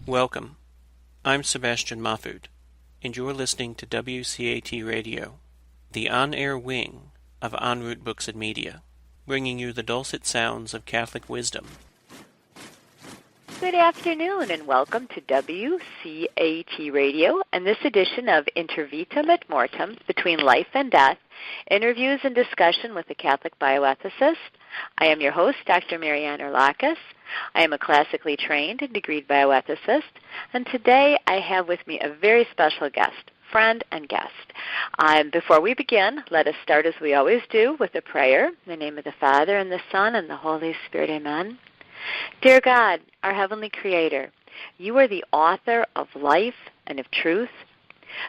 Welcome. I'm Sebastian Mahfood, and you're listening to WCAT Radio, the on-air wing of En Route Books and Media, bringing you the dulcet sounds of Catholic wisdom. Good afternoon, and welcome to WCAT Radio and this edition of Inter Vitam et Mortem, Between Life and Death, interviews and discussion with a Catholic bioethicist. I am your host, Dr. Anne Urlakis. I am a classically trained and degreed bioethicist, and today I have with me a very special guest, friend and guest. Before we begin, let us start as we always do with a prayer. In the name of the Father, and the Son, and the Holy Spirit, amen. Dear God, our Heavenly Creator, you are the author of life and of truth,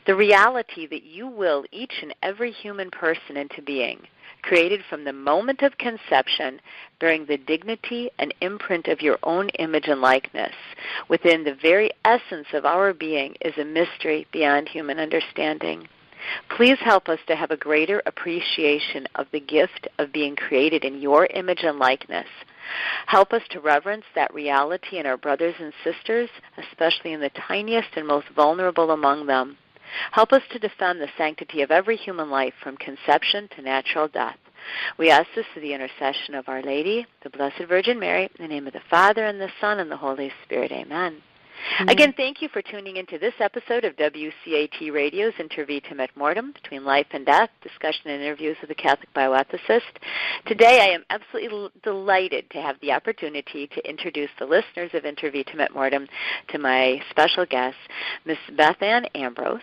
the reality that you will each and every human person into being, created from the moment of conception, bearing the dignity and imprint of your own image and likeness. Within the very essence of our being is a mystery beyond human understanding. Please help us to have a greater appreciation of the gift of being created in your image and likeness. Help us to reverence that reality in our brothers and sisters, especially in the tiniest and most vulnerable among them. Help us to defend the sanctity of every human life from conception to natural death. We ask this through the intercession of Our Lady, the Blessed Virgin Mary, in the name of the Father, and the Son, and the Holy Spirit. Amen. Amen. Again, thank you for tuning into this episode of WCAT Radio's Inter Vitam et Mortem, Between Life and Death, discussion and interviews with a Catholic bioethicist. Today, I am absolutely delighted to have the opportunity to introduce the listeners of Inter Vitam et Mortem to my special guest, Miss Bethann Ambrose.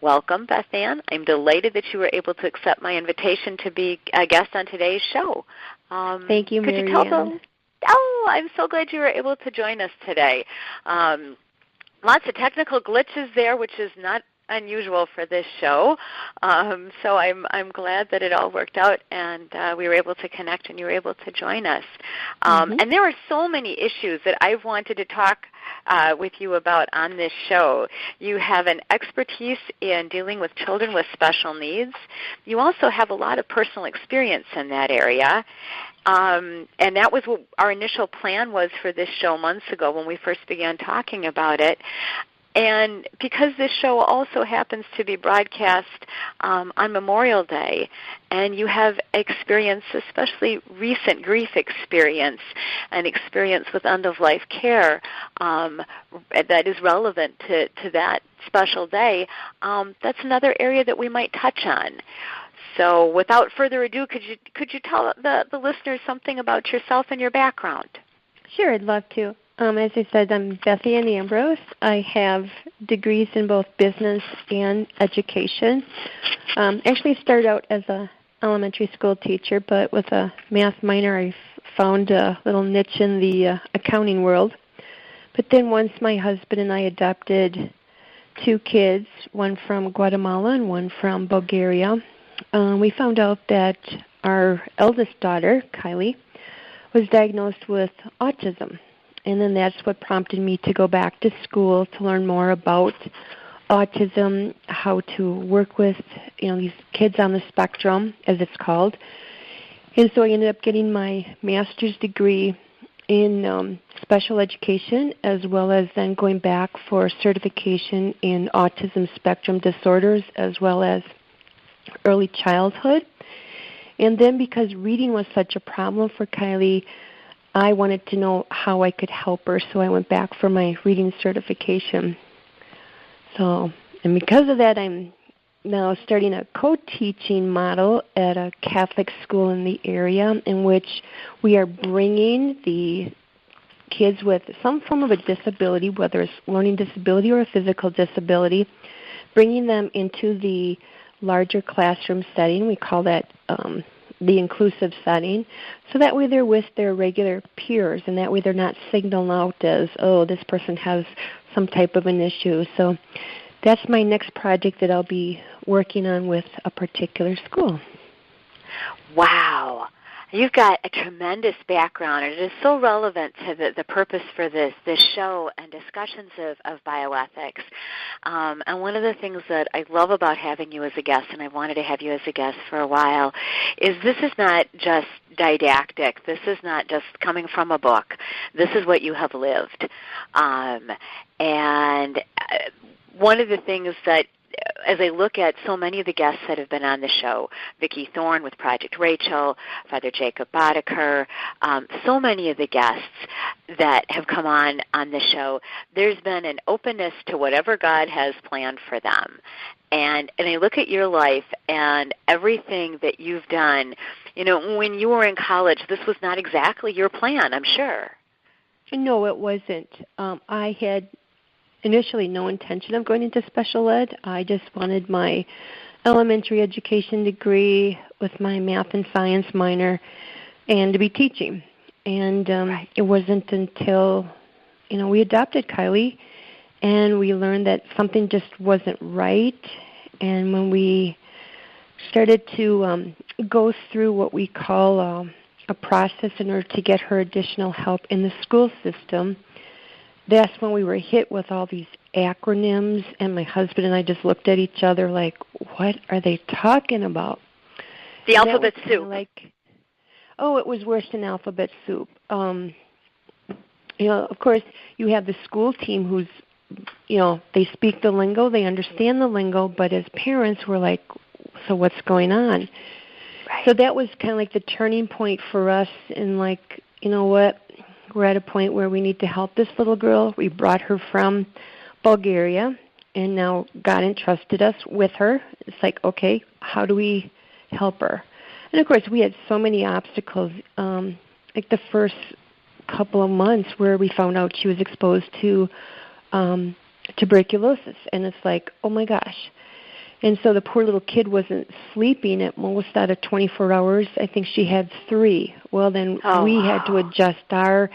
Welcome, Bethann. I'm delighted that you were able to accept my invitation to be a guest on today's show. Thank you, Mary Ann. Oh, I'm so glad you were able to join us today. Lots of technical glitches there, which is not unusual for this show. So I'm glad that it all worked out and we were able to connect and you were able to join us. And there are so many issues that I've wanted to talk with you about on this show. You have an expertise in dealing with children with special needs. You also have a lot of personal experience in that area. And that was what our initial plan was for this show months ago when we first began talking about it. And because this show also happens to be broadcast on Memorial Day, and you have experience, especially recent grief experience and experience with end-of-life care that is relevant to that special day, that's another area that we might touch on. So without further ado, could you tell the listeners something about yourself and your background? Sure, I'd love to. As I said, I'm Bethann Ambrose. I have degrees in both business and education. Actually started out as an elementary school teacher, but with a math minor, I found a little niche in the accounting world. But then once my husband and I adopted two kids, one from Guatemala and one from Bulgaria, we found out that our eldest daughter, Kylie, was diagnosed with autism. And then that's what prompted me to go back to school to learn more about autism, how to work with, these kids on the spectrum, as it's called. And so I ended up getting my master's degree in special education, as well as then going back for certification in autism spectrum disorders, as well as early childhood. And then because reading was such a problem for Kylie, I wanted to know how I could help her, so I went back for my reading certification. And because of that, I'm now starting a co-teaching model at a Catholic school in the area in which we are bringing the kids with some form of a disability, whether it's learning disability or a physical disability, bringing them into the larger classroom setting. We call that the inclusive setting, so that way they're with their regular peers, and that way they're not signaled out as, oh, this person has some type of an issue. So that's my next project that I'll be working on with a particular school. Wow. You've got a tremendous background, and it is so relevant to the purpose for this show and discussions of bioethics. And one of the things that I love about having you as a guest, and I've wanted to have you as a guest for a while, is this is not just didactic. This is not just coming from a book. This is what you have lived. And one of the things that, as I look at so many of the guests that have been on the show, Vicki Thorne with Project Rachel, Father Jacob Boddicker, so many of the guests that have come on the show, there's been an openness to whatever God has planned for them. And I look at your life and everything that you've done. You know, when you were in college, this was not exactly your plan, I'm sure. No, it wasn't. I had initially no intention of going into special ed. I just wanted my elementary education degree with my math and science minor and to be teaching. And it wasn't until, we adopted Kylie and we learned that something just wasn't right. And when we started to go through what we call a process in order to get her additional help in the school system, that's when we were hit with all these acronyms, and my husband and I just looked at each other like, what are they talking about? The alphabet soup. It was worse than alphabet soup. Of course, you have the school team who's, they speak the lingo, they understand the lingo, but as parents, we're like, so what's going on? Right. So that was kind of like the turning point for us in like, you know what? We're at a point where we need to help this little girl. We brought her from Bulgaria, and now God entrusted us with her. It's like, okay, how do we help her? And, of course, we had so many obstacles, like the first couple of months where we found out she was exposed to tuberculosis. And it's like, oh, my gosh. And so the poor little kid wasn't sleeping at most out of 24 hours. I think she had 3. Well, then we had to adjust our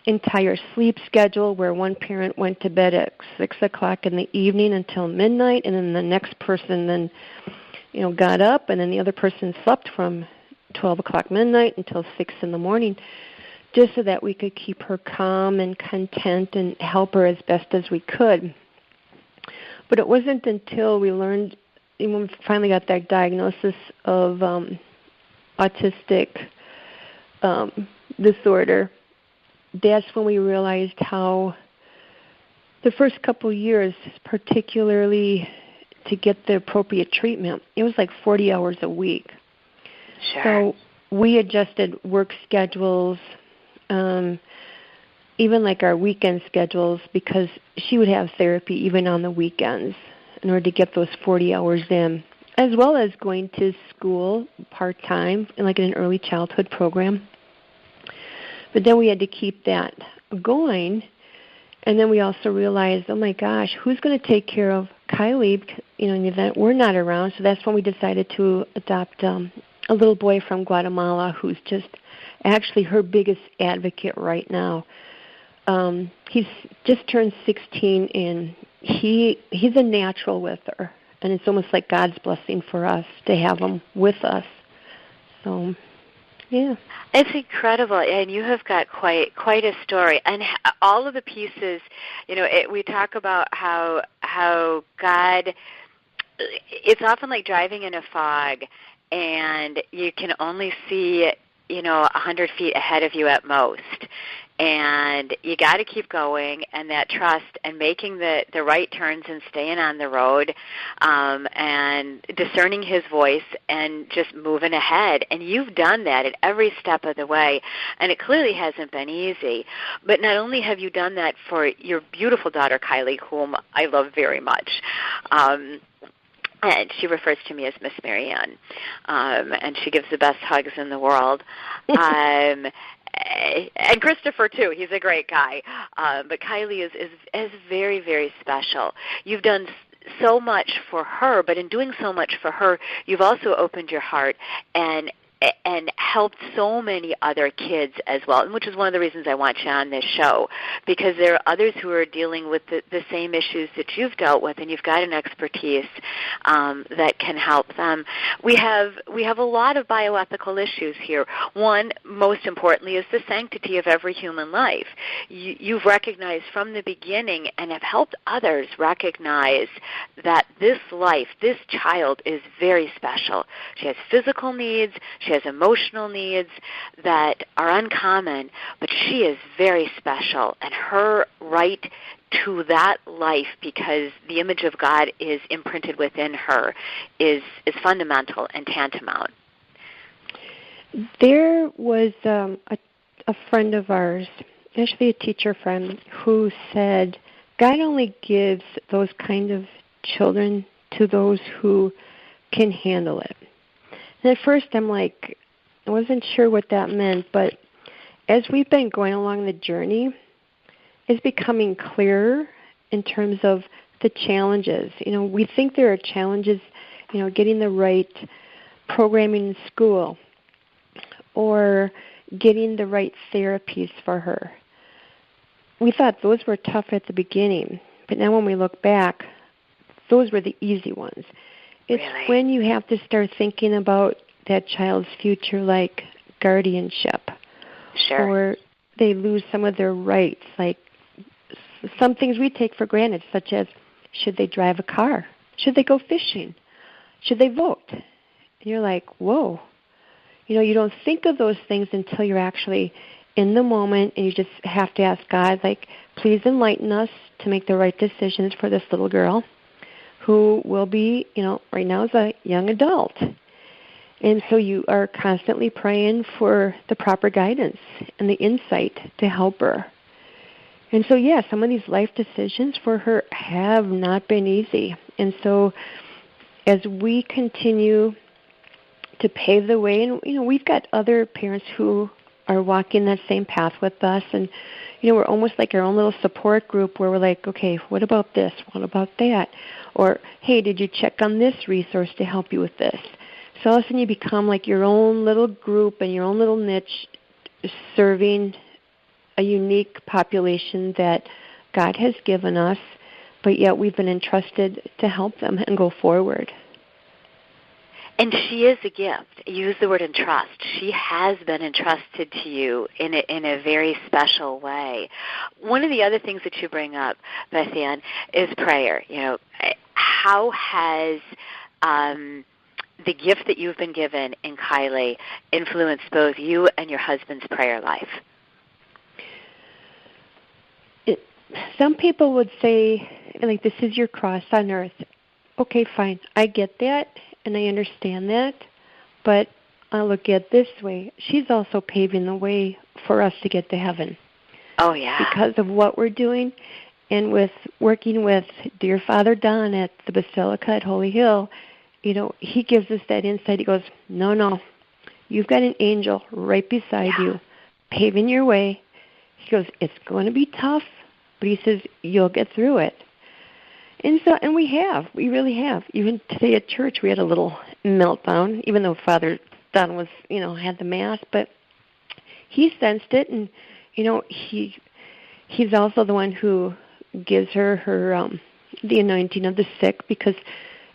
entire sleep schedule where one parent went to bed at 6 o'clock in the evening until midnight, and then the next person then, got up, and then the other person slept from 12 o'clock midnight until 6 in the morning, just so that we could keep her calm and content and help her as best as we could. But it wasn't until we learned, when we finally got that diagnosis of autistic disorder, that's when we realized how the first couple of years, particularly to get the appropriate treatment, it was like 40 hours a week. Sure. So we adjusted work schedules, even like our weekend schedules, because she would have therapy even on the weekends in order to get those 40 hours in, as well as going to school part-time, like in an early childhood program. But then we had to keep that going, and then we also realized, oh my gosh, who's going to take care of Kylie, in the event we're not around? So that's when we decided to adopt a little boy from Guatemala who's just actually her biggest advocate right now. He's just turned 16, and he's a natural with her, and it's almost like God's blessing for us to have him with us. So, yeah. It's incredible, and you have got quite a story, and all of the pieces. We talk about how God. It's often like driving in a fog, and you can only see 100 feet ahead of you at most. And you got to keep going, and that trust and making the right turns and staying on the road and discerning his voice and just moving ahead. And you've done that at every step of the way, and it clearly hasn't been easy. But not only have you done that for your beautiful daughter, Kylie, whom I love very much, and she refers to me as Miss Marianne, and she gives the best hugs in the world. And Christopher, too. He's a great guy. But Kylie is very, very special. You've done so much for her, but in doing so much for her, you've also opened your heart and and helped so many other kids as well, and which is one of the reasons I want you on this show, because there are others who are dealing with the same issues that you've dealt with, and you've got an expertise that can help them. We have a lot of bioethical issues here. One, most importantly, is the sanctity of every human life. You've recognized from the beginning and have helped others recognize that this life, this child, is very special. She has physical needs, she has emotional needs that are uncommon, but she is very special, and her right to that life, because the image of God is imprinted within her, is fundamental and tantamount. There was a friend of ours, actually a teacher friend, who said God only gives those kind of children to those who can handle it. And at first I'm like, I wasn't sure what that meant, but as we've been going along the journey, it's becoming clearer in terms of the challenges. We think there are challenges, getting the right programming in school or getting the right therapies for her. We thought those were tough at the beginning, but now when we look back, those were the easy ones. It's really? When you have to start thinking about that child's future, like guardianship, sure, or they lose some of their rights, like some things we take for granted, such as should they drive a car? Should they go fishing? Should they vote? And you're like, whoa. You don't think of those things until you're actually in the moment, and you just have to ask God, like, please enlighten us to make the right decisions for this little girl who will be, right now is a young adult. And so you are constantly praying for the proper guidance and the insight to help her. And so, yeah, some of these life decisions for her have not been easy. And so as we continue to pave the way, and, we've got other parents who are walking that same path with us, and, we're almost like our own little support group where we're like, okay, what about this? What about that? Or, hey, did you check on this resource to help you with this? So all of a sudden you become like your own little group and your own little niche, serving a unique population that God has given us, but yet we've been entrusted to help them and go forward. And she is a gift. You use the word entrust. She has been entrusted to you in a very special way. One of the other things that you bring up, Bethann, is prayer. How has the gift that you've been given in Kylie influenced both you and your husband's prayer life? Some people would say, like, this is your cross on earth. Okay, fine. I get that, and I understand that, but I look at it this way. She's also paving the way for us to get to heaven. Oh, yeah. Because of what we're doing, and with working with dear Father Don at the Basilica at Holy Hill, he gives us that insight. He goes, no, you've got an angel right beside you, paving your way. He goes, it's going to be tough, but he says, you'll get through it. And we really have. Even today at church, we had a little meltdown, even though Father Don was, had the Mass, but he sensed it, and, he's also the one who gives her the anointing of the sick, because,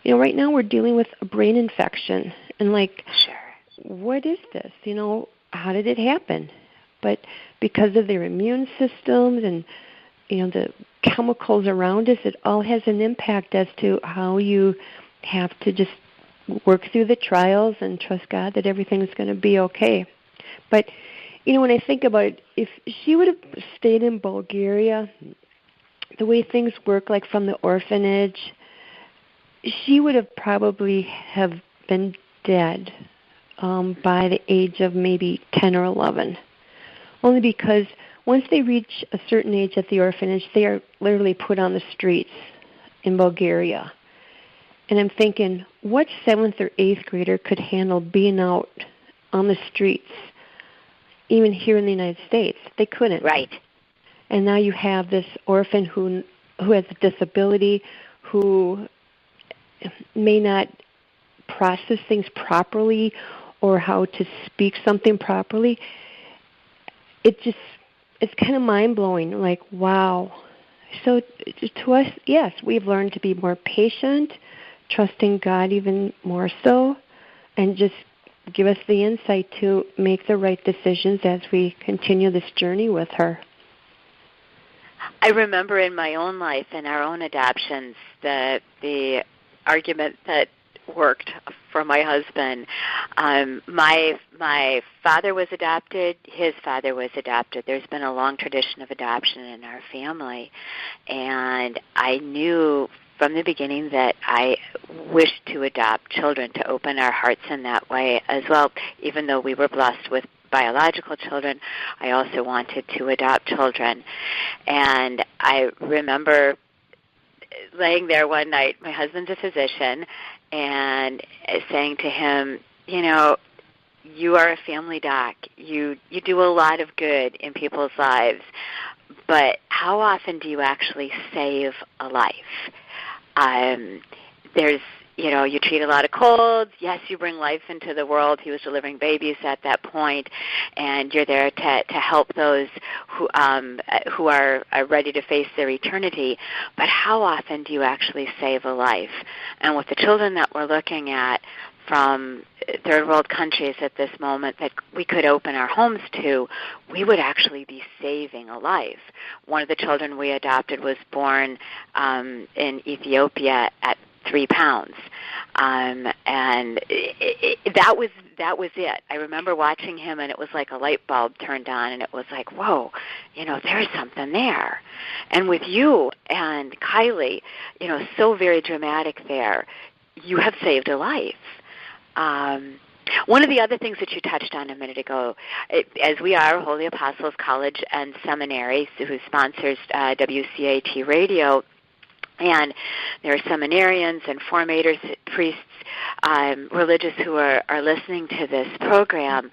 right now we're dealing with a brain infection, and sure, what is this? How did it happen? But because of their immune systems and, the chemicals around us, it all has an impact as to how you have to just work through the trials and trust God that everything's going to be okay. But, when I think about it, if she would have stayed in Bulgaria, the way things work, like from the orphanage, she would have probably have been dead by the age of maybe 10 or 11. Only because once they reach a certain age at the orphanage, they are literally put on the streets in Bulgaria. And I'm thinking, what 7th or 8th grader could handle being out on the streets, even here in the United States? They couldn't. Right. And now you have this orphan who has a disability, who may not process things properly, or how to speak something properly, it's kind of mind-blowing, like, wow. So to us, yes, we've learned to be more patient, trusting God even more so, and just give us the insight to make the right decisions as we continue this journey with her. I remember in my own life, in our own adoptions, the argument that worked for my husband. My father was adopted. His father was adopted. There's been a long tradition of adoption in our family, and I knew from the beginning that I wished to adopt children, to open our hearts in that way as well. Even though we were blessed with biological children, I also wanted to adopt children. And I remember laying there one night, my husband's a physician, and saying to him, you know, you are a family doc. You do a lot of good in people's lives, but how often do you actually save a life? You treat a lot of colds. Yes, you bring life into the world. He was delivering babies at that point, and you're there to help those who are ready to face their eternity. But how often do you actually save a life? And with the children that we're looking at from third world countries at this moment that we could open our homes to, we would actually be saving a life. One of the children we adopted was born in Ethiopia at 3 pounds. And that was it. I remember watching him, and it was like a light bulb turned on, and it was like, whoa, there's something there. And with you and Kylie, so very dramatic there, you have saved a life. One of the other things that you touched on a minute ago, as we are Holy Apostles College and Seminary, who sponsors WCAT Radio, and there are seminarians and formators, priests, religious who are listening to this program.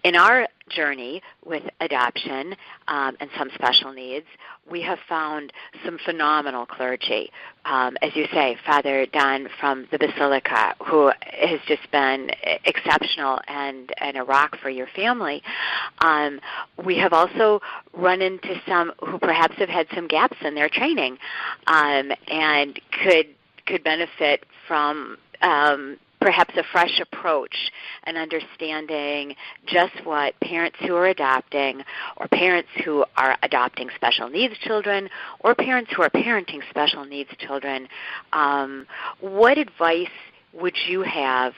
In our journey with adoption and some special needs, we have found some phenomenal clergy. As you say, Father Don from the Basilica, who has just been exceptional and a rock for your family. We have also run into some who perhaps have had some gaps in their training and could benefit from perhaps a fresh approach and understanding just what parents who are adopting, or parents who are adopting special needs children, or parents who are parenting special needs children, what advice would you have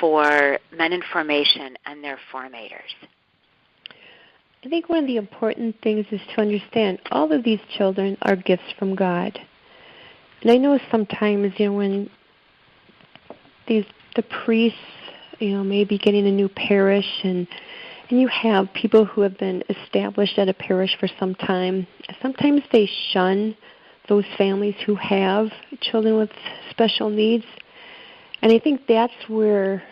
for men in formation and their formators? I think one of the important things is to understand all of these children are gifts from God. And I know sometimes, when the priests, may be getting a new parish, and you have people who have been established at a parish for some time. Sometimes they shun those families who have children with special needs. And I think that's where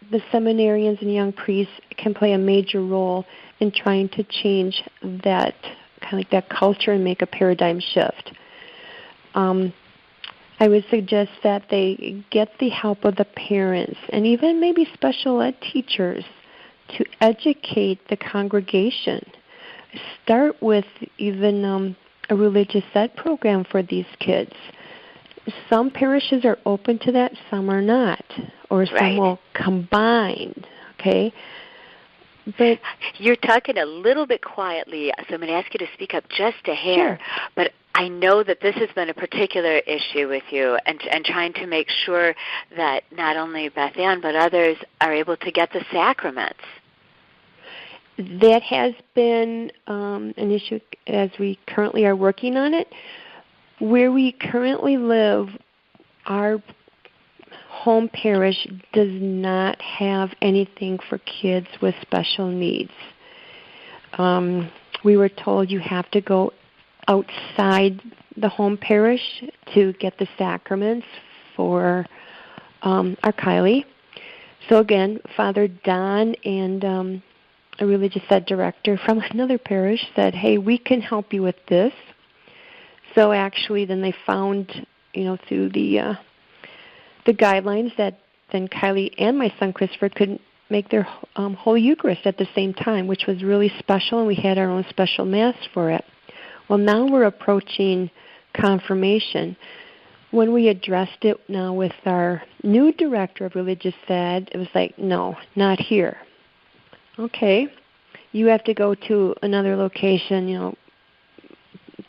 the seminarians and young priests can play a major role in trying to change that, kind of like that culture, and make a paradigm shift. I would suggest that they get the help of the parents and even maybe special ed teachers to educate the congregation. Start with even a religious ed program for these kids. Some parishes are open to that, some are not, or some will combine, okay? But you're talking a little bit quietly, so I'm going to ask you to speak up just a hair. Sure. But I know that this has been a particular issue with you, and trying to make sure that not only Bethann but others are able to get the sacraments. That has been an issue as we currently are working on it. Where we currently live, our home parish does not have anything for kids with special needs. We were told you have to go outside the home parish to get the sacraments for our Kylie. So again, Father Don and a religious ed director from another parish said, hey, we can help you with this. So actually then they found, through the guidelines that then Kylie and my son Christopher could make their whole Eucharist at the same time, which was really special, and we had our own special Mass for it. Well, now we're approaching confirmation. When we addressed it now with our new director of religious ed, it was like, no, not here. Okay, you have to go to another location,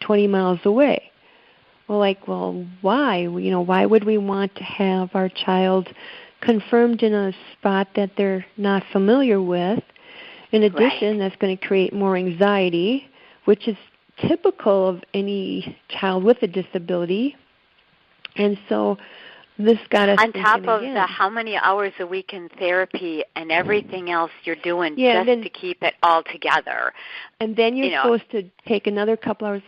20 miles away. Well, why? Why would we want to have our child confirmed in a spot that they're not familiar with? In addition, that's going to create more anxiety, which is typical of any child with a disability. And so this got us on top of again. the how many hours a week in therapy and everything else you're doing to keep it all together. And then you're supposed to take another couple hours,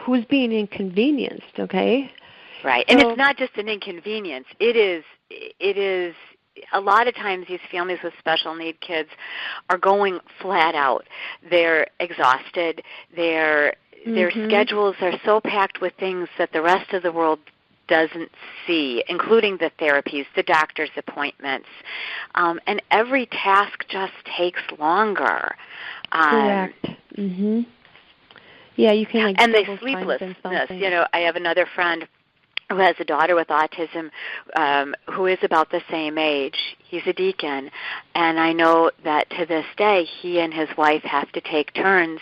who's being inconvenienced, okay? Right. And it's not just an inconvenience. It is a lot of times these families with special need kids are going flat out. They're exhausted. Their schedules are so packed with things that the rest of the world doesn't see, including the therapies, the doctor's appointments. And every task just takes longer. Correct. Yeah, you can and the sleeplessness. I have another friend who has a daughter with autism who is about the same age. He's a deacon, and I know that to this day he and his wife have to take turns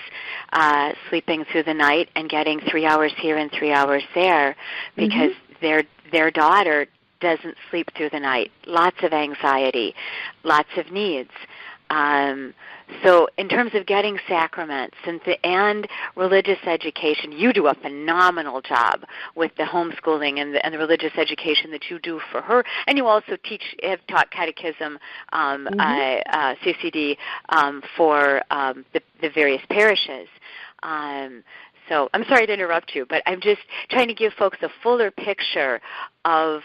sleeping through the night and getting 3 hours here and 3 hours there because their daughter doesn't sleep through the night. Lots of anxiety, lots of needs. So in terms of getting sacraments and religious education, you do a phenomenal job with the homeschooling and the religious education that you do for her. And you also have taught catechism, CCD, for the various parishes. So I'm sorry to interrupt you, but I'm just trying to give folks a fuller picture of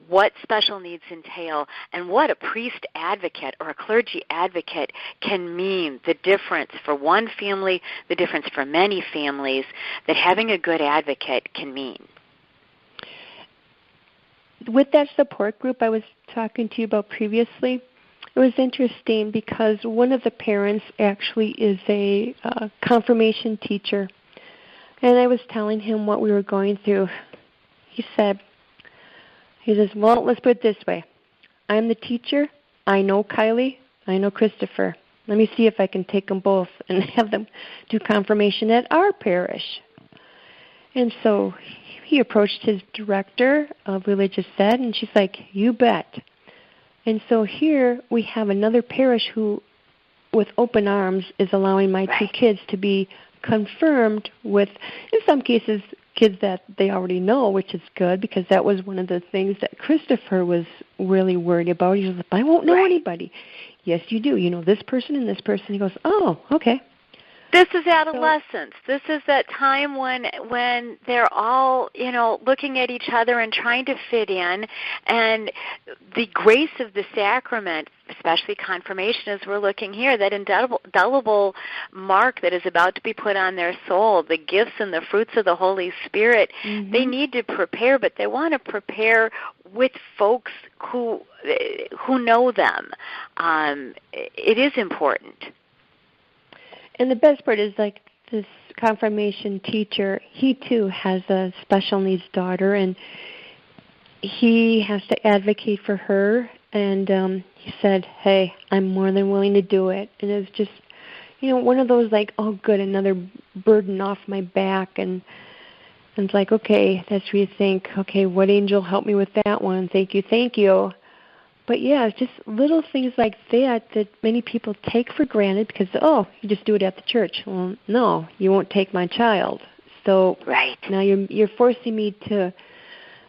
what special needs entail and what a priest advocate or a clergy advocate can mean, the difference for one family, the difference for many families, that having a good advocate can mean. With that support group I was talking to you about previously, it was interesting because one of the parents actually is a confirmation teacher. And I was telling him what we were going through. He says, well, let's put it this way. I'm the teacher. I know Kylie. I know Christopher. Let me see if I can take them both and have them do confirmation at our parish. And so he approached his director of religious ed, and she's like, you bet. And so here we have another parish who, with open arms, is allowing my two kids to be confirmed with, in some cases, kids that they already know, which is good because that was one of the things that Christopher was really worried about. He was like, I won't know anybody. Yes, you do. You know this person and this person. He goes, oh, okay. This is adolescence. This is that time when they're all, looking at each other and trying to fit in. And the grace of the sacrament, especially confirmation, as we're looking here, that indelible mark that is about to be put on their soul, the gifts and the fruits of the Holy Spirit, they need to prepare, but they want to prepare with folks who know them. It is important. And the best part is, like, this confirmation teacher, he too has a special needs daughter, and he has to advocate for her. And he said, hey, I'm more than willing to do it. And it was just, one of those, like, oh, good, another burden off my back. And it's like, okay, that's where you think, okay, what angel helped me with that one? Thank you. But, yeah, it's just little things like that many people take for granted because, oh, you just do it at the church. Well, no, you won't take my child. So now you're forcing me to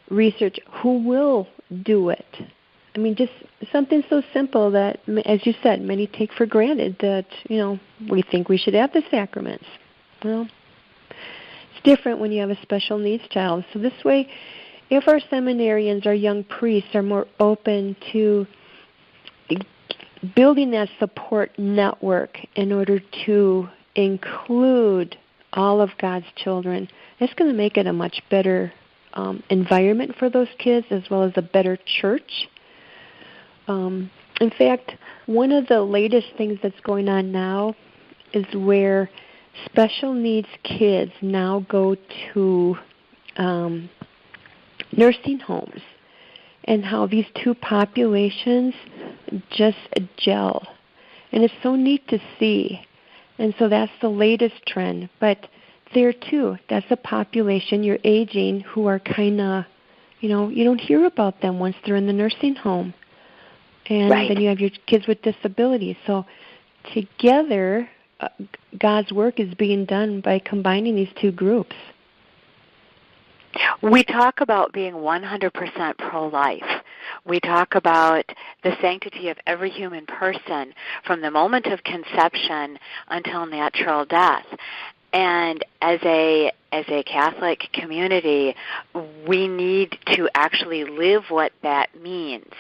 research who will do it. I mean, just something so simple that, as you said, many take for granted that, we think we should have the sacraments. Well, it's different when you have a special needs child. So this way, if our seminarians, our young priests, are more open to building that support network in order to include all of God's children, it's going to make it a much better environment for those kids, as well as a better church. In fact, one of the latest things that's going on now is where special needs kids now go to nursing homes, and how these two populations just gel. And it's so neat to see. And so that's the latest trend. But there, too, that's a population, you're aging, who are kind of, you don't hear about them once they're in the nursing home. And then you have your kids with disabilities. So together, God's work is being done by combining these two groups. We talk about being 100% pro-life. We talk about the sanctity of every human person from the moment of conception until natural death. And as a Catholic community, we need to actually live what that means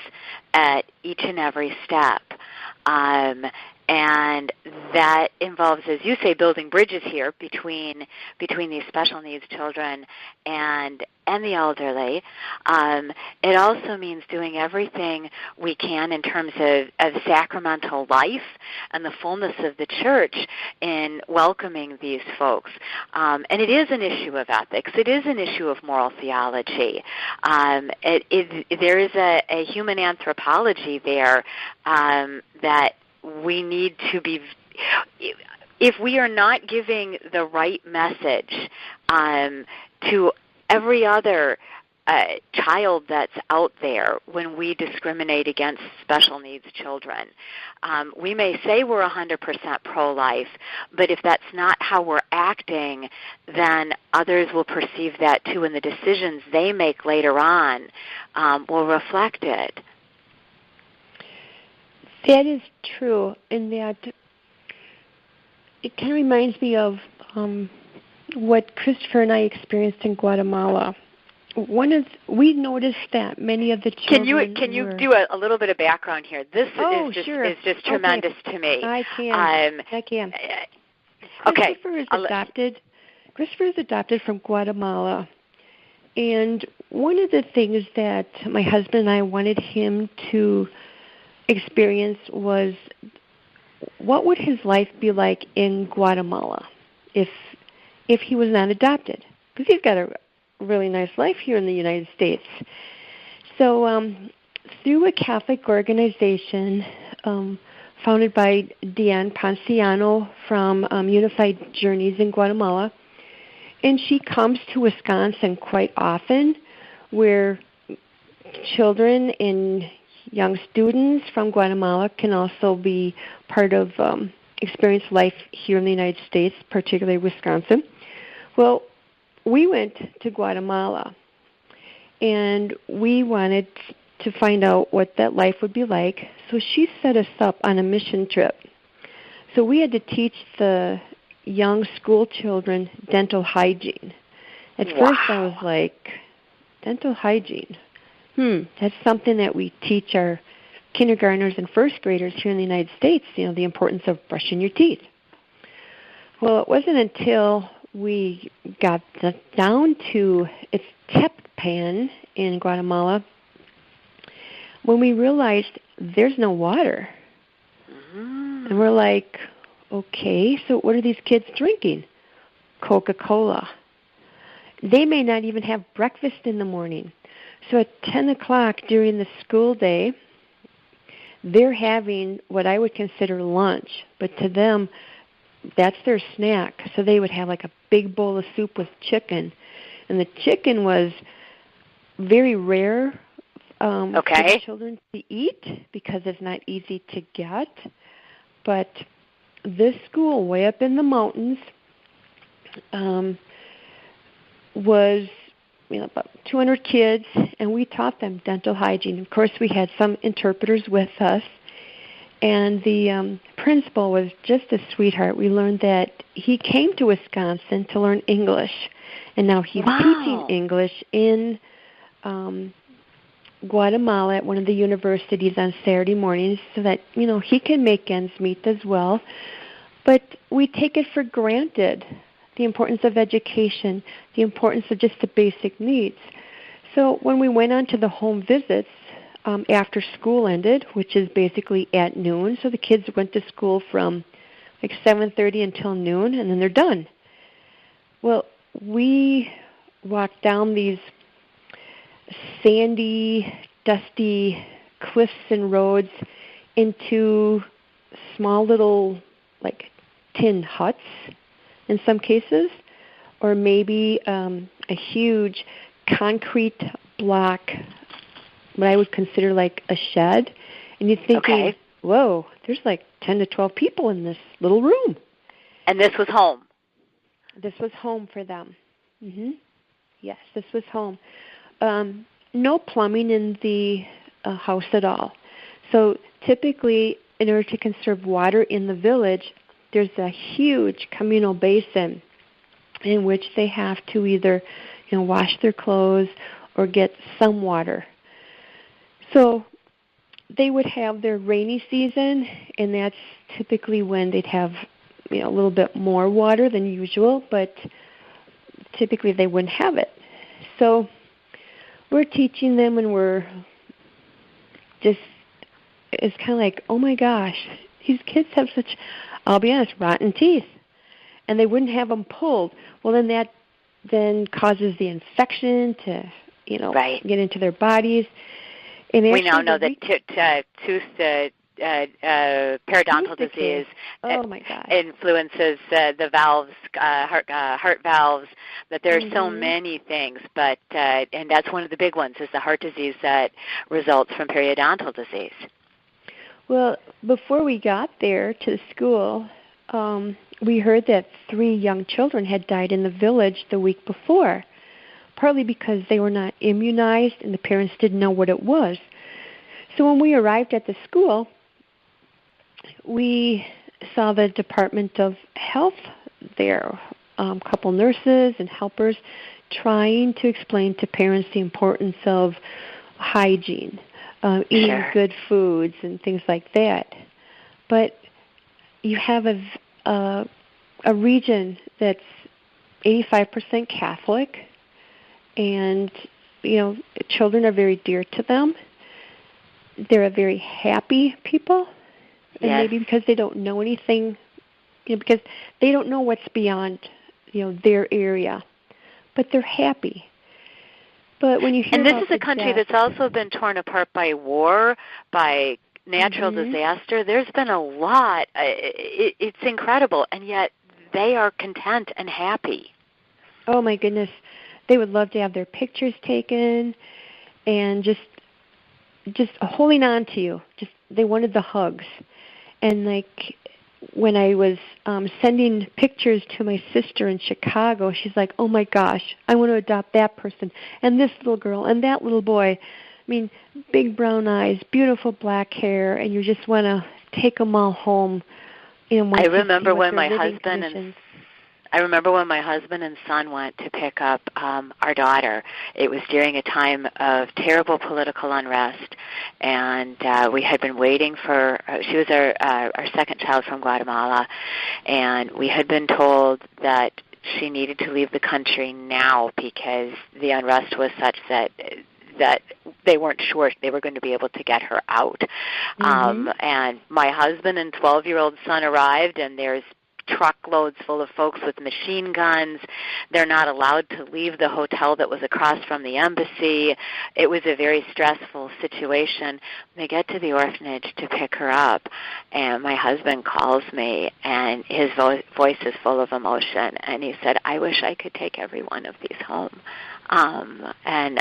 at each and every step. And that involves, as you say, building bridges here between these special needs children and the elderly. It also means doing everything we can in terms of sacramental life and the fullness of the church in welcoming these folks. And it is an issue of ethics. It is an issue of moral theology. There is a human anthropology there that we need to be, if we are not giving the right message to every other child that's out there when we discriminate against special needs children. We may say we're 100% pro-life, but if that's not how we're acting, then others will perceive that too, and the decisions they make later on will reflect it. That is true, in that it kind of reminds me of what Christopher and I experienced in Guatemala. We noticed that many of the children. Can you do a little bit of background here? This is just tremendous to me. I can. Okay. Christopher is adopted from Guatemala, and one of the things that my husband and I wanted him to experience was, what would his life be like in Guatemala if he was not adopted? Because he's got a really nice life here in the United States. So through a Catholic organization founded by Diane Ponciano from Unified Journeys in Guatemala, and she comes to Wisconsin quite often, where children and young students from Guatemala can also be part of experience life here in the United States, particularly Wisconsin. Well, we went to Guatemala, and we wanted to find out what that life would be like. So she set us up on a mission trip. So we had to teach the young school children dental hygiene. At first I was like, dental hygiene? That's something that we teach our kindergartners and first graders here in the United States, the importance of brushing your teeth. Well, it wasn't until we got down to Teppan in Guatemala when we realized there's no water. And we're like, okay, so what are these kids drinking? Coca-Cola. They may not even have breakfast in the morning. So at 10 o'clock during the school day, they're having what I would consider lunch, but to them, that's their snack. So they would have like a big bowl of soup with chicken, and the chicken was very rare for the children to eat because it's not easy to get. But this school way up in the mountains was about 200 kids, and we taught them dental hygiene. Of course, we had some interpreters with us, and the principal was just a sweetheart. We learned that he came to Wisconsin to learn English, and now he's teaching English in Guatemala at one of the universities on Saturday mornings so that, he can make ends meet as well. But we take it for granted, the importance of education, the importance of just the basic needs. So when we went on to the home visits, after school ended, which is basically at noon, so the kids went to school from like 7:30 until noon, and then they're done. Well, we walked down these sandy, dusty cliffs and roads into small little, like, tin huts in some cases, or maybe a huge concrete block, what I would consider like a shed. And you're thinking, whoa, there's like 10 to 12 people in this little room. And this was home? This was home for them. Mm-hmm. Yes, this was home. No plumbing in the house at all. So typically, in order to conserve water in the village, there's a huge communal basin in which they have to either, wash their clothes or get some water. So they would have their rainy season, and that's typically when they'd have, a little bit more water than usual, but typically they wouldn't have it. So we're teaching them, and it's kind of like, oh my gosh, these kids have such, I'll be honest, rotten teeth. And they wouldn't have them pulled. Well, then that causes the infection to, get into their bodies. And we now know that periodontal disease influences the valves, heart valves, that there are so many things, but and that's one of the big ones is the heart disease that results from periodontal disease. Well, before we got there to the school, we heard that 3 young children had died in the village the week before, partly because they were not immunized and the parents didn't know what it was. So when we arrived at the school, we saw the Department of Health there, a couple nurses and helpers trying to explain to parents the importance of hygiene, eating good foods and things like that. But you have a region that's 85% Catholic, and children are very dear to them. They're a very happy people, and maybe because they don't know anything, because they don't know what's beyond their area, but they're happy. But when you hear and this is a country that's also been torn apart by war, by natural disaster. There's been a lot. It's incredible, and yet they are content and happy. Oh my goodness, they would love to have their pictures taken, and just holding on to you. Just they wanted the hugs, and like when I was sending pictures to my sister in Chicago, she's like, "Oh my gosh, I want to adopt that person, and this little girl, and that little boy." I mean, big brown eyes, beautiful black hair, and you just want to take them all home. I remember when my husband and son went to pick up our daughter. It was during a time of terrible political unrest, and we had been waiting for. She was our second child from Guatemala, and we had been told that she needed to leave the country now because the unrest was such that they weren't sure they were going to be able to get her out. And my husband and 12-year-old son arrived, and there's truckloads full of folks with machine guns. They're not allowed to leave the hotel that was across from the embassy. It was a very stressful situation. They get to the orphanage to pick her up, and my husband calls me, and his voice is full of emotion, and he said, "I wish I could take every one of these home." And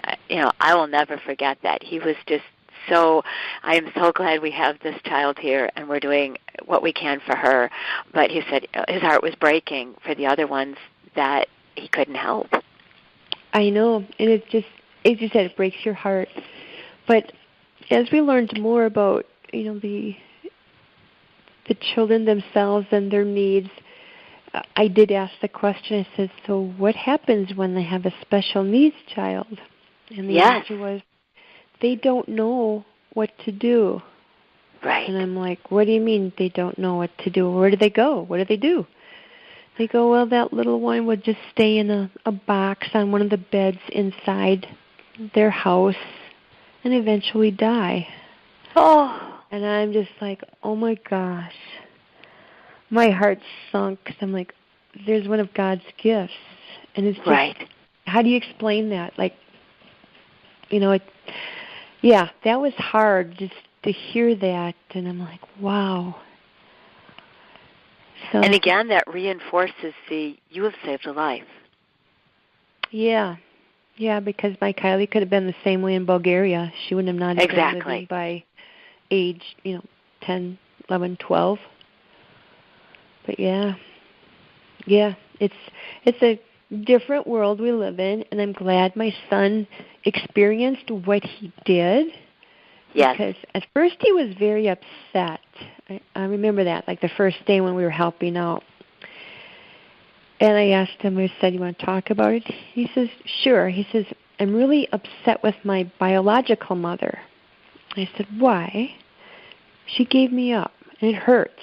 I will never forget that. He was just I am so glad we have this child here, and we're doing what we can for her. But he said his heart was breaking for the other ones that he couldn't help. I know, and it just, as you said, it breaks your heart. But as we learned more about, the children themselves and their needs, I did ask the question. I said, "So what happens when they have a special needs child?" And the answer was, they don't know what to do. Right. And I'm like, what do you mean they don't know what to do? Where do they go? What do they do? They go, well, that little one would just stay in a box on one of the beds inside their house and eventually die. Oh. And I'm just like, oh my gosh. My heart sunk because I'm like, there's one of God's gifts. And it's just, right. How do you explain that? Like, that was hard just to hear that. And I'm like, wow. So, and again, that reinforces you have saved a life. Yeah. Yeah, because my Kylie could have been the same way in Bulgaria. She wouldn't have not been living by age, 10, 11, 12. But yeah, it's a different world we live in, and I'm glad my son experienced what he did. Yes. Because at first he was very upset. I remember that, like the first day when we were helping out. And I asked him, I said, you want to talk about it? He says, sure. He says, I'm really upset with my biological mother. I said, why? She gave me up, and it hurts.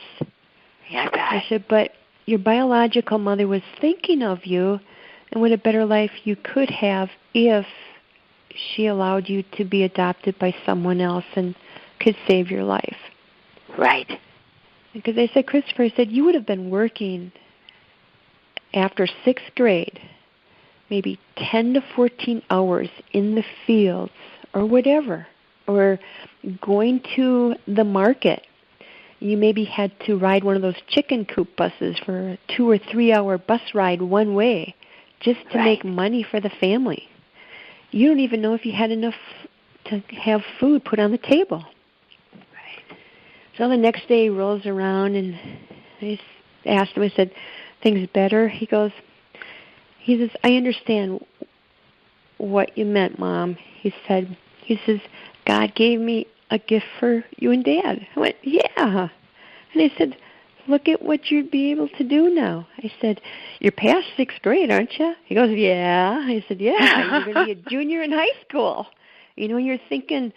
Yeah, I bet. I said, but your biological mother was thinking of you and what a better life you could have if she allowed you to be adopted by someone else and could save your life. Right. Because I said, Christopher, I said, you would have been working after 6th grade, maybe 10 to 14 hours in the fields or whatever, or going to the market. You maybe had to ride one of those chicken coop buses for a 2 or 3 hour bus ride one way just to make money for the family. You don't even know if you had enough to have food put on the table. Right. So the next day he rolls around, and I asked him, I said, things better? He says, I understand what you meant, Mom. He says, God gave me a gift for you and Dad. I went, yeah. And I said, look at what you'd be able to do now. I said, you're past 6th grade, aren't you? He goes, yeah. I said, yeah, you're going to be a junior in high school. You're thinking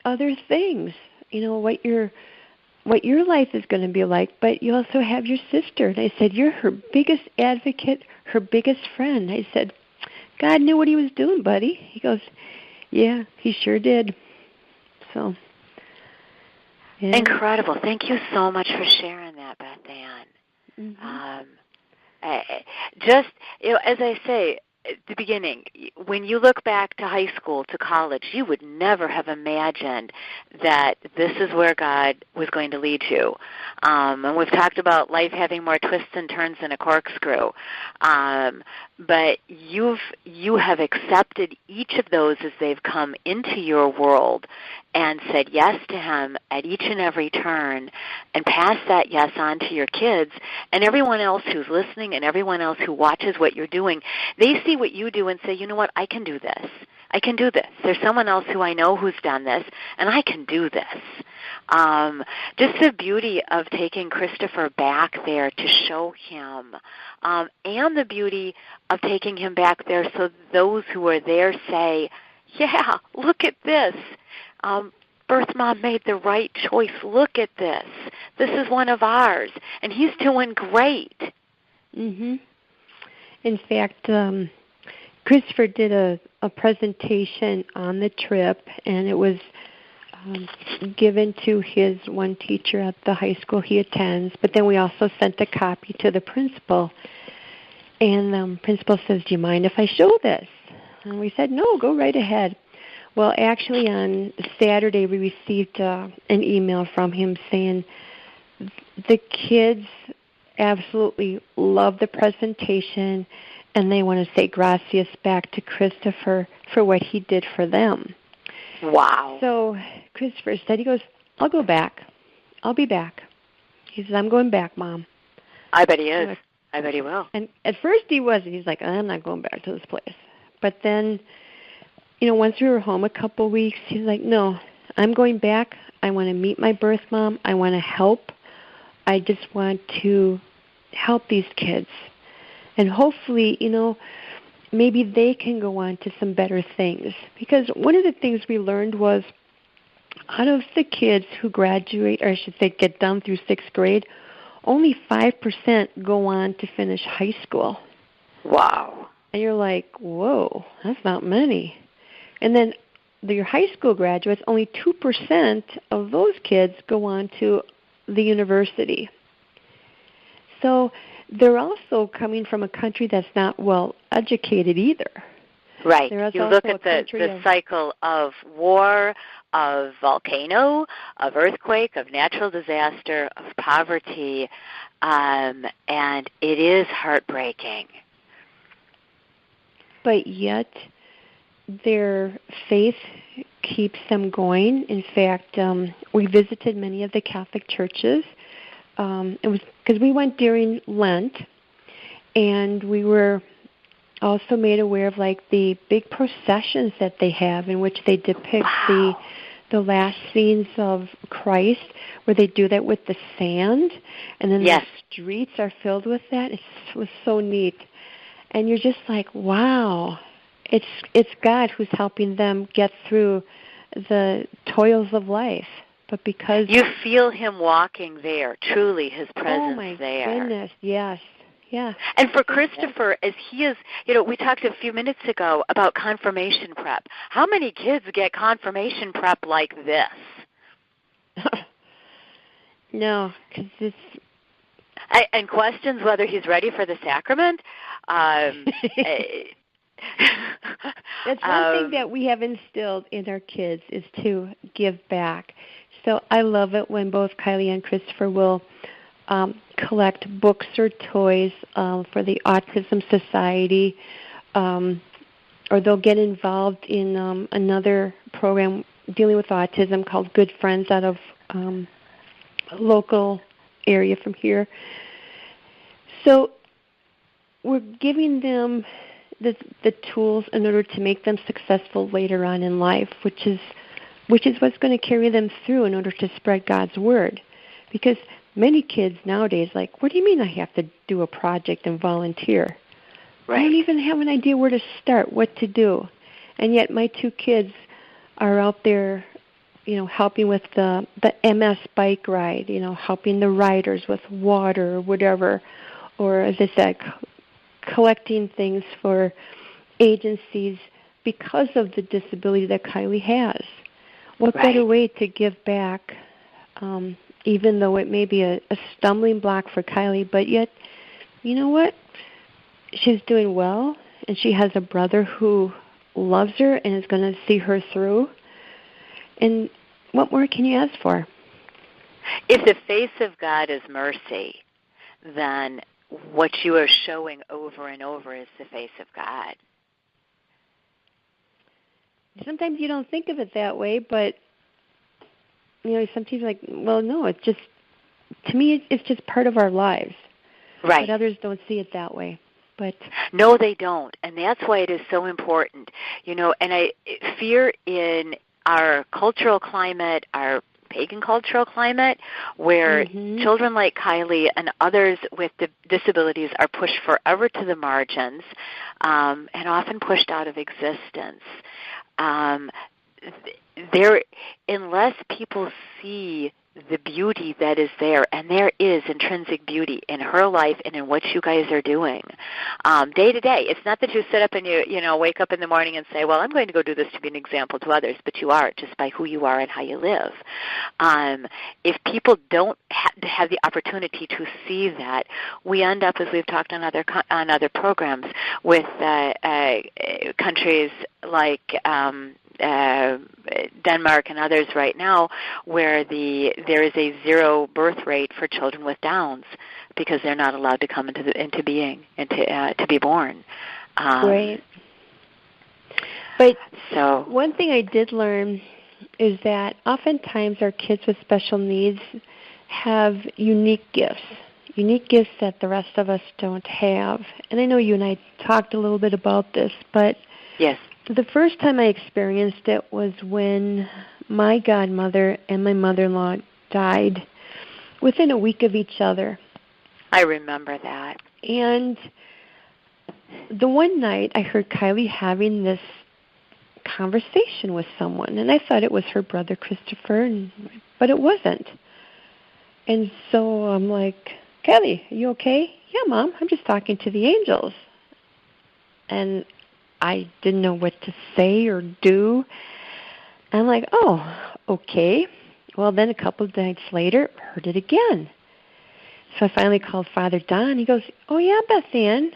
other things, what your life is going to be like, but you also have your sister. And I said, you're her biggest advocate, her biggest friend. I said, God knew what he was doing, buddy. He goes, yeah, he sure did. So, yeah. Incredible. Thank you so much for sharing that, Bethann. Mm-hmm. Just, as I say at the beginning, when you look back to high school, to college, you would never have imagined that this is where God was going to lead you. And we've talked about life having more twists and turns than a corkscrew. But you have accepted each of those as they've come into your world and said yes to him at each and every turn, and pass that yes on to your kids and everyone else who's listening and everyone else who watches what you're doing. They see what you do and say, you know what, I can do this. I can do this. There's someone else who I know who's done this, and I can do this. Just the beauty of taking Christopher back there to show him, and the beauty of taking him back there so those who are there say, yeah, look at this. Birth mom made the right choice. Look at this. This is one of ours, and he's doing great. Mm-hmm. In fact, Christopher did a presentation on the trip, and it was given to his one teacher at the high school he attends, but then we also sent a copy to the principal. And the principal says, do you mind if I show this? And we said, no, go right ahead. Well, actually on Saturday we received an email from him saying the kids absolutely loved the presentation, and they want to say gracias back to Christopher for what he did for them. Wow. So Christopher said, he goes, I'll go back. I'll be back. He says, I'm going back, Mom. I bet he is. I bet he will. And at first he wasn't. He's like, I'm not going back to this place. But then, once we were home a couple weeks, he's like, no, I'm going back. I want to meet my birth mom. I want to help. I just want to help these kids. And hopefully, maybe they can go on to some better things. Because one of the things we learned was out of the kids who graduate, or I should say get done through 6th grade, only 5% go on to finish high school. Wow. And you're like, whoa, that's not many. And then your high school graduates, only 2% of those kids go on to the university. So they're also coming from a country that's not well educated either. Right. You look at the cycle of war, of volcano, of earthquake, of natural disaster, of poverty, and it is heartbreaking. But yet their faith keeps them going. In fact, we visited many of the Catholic churches. It was because we went during Lent, and we were also made aware of like the big processions that they have in which they depict the last scenes of Christ, where they do that with the sand, and then the streets are filled with that. It was so neat. And you're just like, wow, it's God who's helping them get through the toils of life. But because you feel him walking there, truly his presence there. Oh my goodness, yes. Yeah. And for Christopher, as he is, we talked a few minutes ago about confirmation prep. How many kids get confirmation prep like this? No, because it's... And questions whether he's ready for the sacrament. That's one thing that we have instilled in our kids is to give back. So I love it when both Kylie and Christopher will collect books or toys for the Autism Society, or they'll get involved in another program dealing with autism called Good Friends out of a local area from here. So we're giving them the tools in order to make them successful later on in life, which is what's going to carry them through in order to spread God's word. Because many kids nowadays, like, what do you mean I have to do a project and volunteer? Right. I don't even have an idea where to start, what to do. And yet my two kids are out there, helping with the MS bike ride, helping the riders with water or whatever. Or, as I said, collecting things for agencies because of the disability that Kylie has. What better way to give back, even though it may be a stumbling block for Kylie, but yet, you know what? She's doing well, and she has a brother who loves her and is going to see her through. And what more can you ask for? If the face of God is mercy, then what you are showing over and over is the face of God. Sometimes you don't think of it that way, but sometimes like, well, no, it's just, to me, it's just part of our lives. Right. But others don't see it that way. But no, they don't, and that's why it is so important. And I fear in our cultural climate, our pagan cultural climate, where children like Kylie and others with disabilities are pushed forever to the margins, and often pushed out of existence. Unless people see the beauty that is there, and there is intrinsic beauty in her life and in what you guys are doing day to day. It's not that you sit up and you wake up in the morning and say, well, I'm going to go do this to be an example to others, but you are just by who you are and how you live. If people don't have the opportunity to see that, we end up, as we've talked on other programs, with countries like Denmark and others right now, where there is a zero birth rate for children with Downs because they're not allowed to come into being and to be born. Right. But one thing I did learn is that oftentimes our kids with special needs have unique gifts that the rest of us don't have. And I know you and I talked a little bit about this, but yes. The first time I experienced it was when my godmother and my mother-in-law died within a week of each other. I remember that. And the one night I heard Kylie having this conversation with someone, and I thought it was her brother Christopher, but it wasn't. And so I'm like, Kylie, are you okay? Yeah, Mom, I'm just talking to the angels. And I didn't know what to say or do. I'm like, oh, okay. Well, then a couple of nights later, heard it again. So I finally called Father Don. He goes, oh, yeah, Bethann,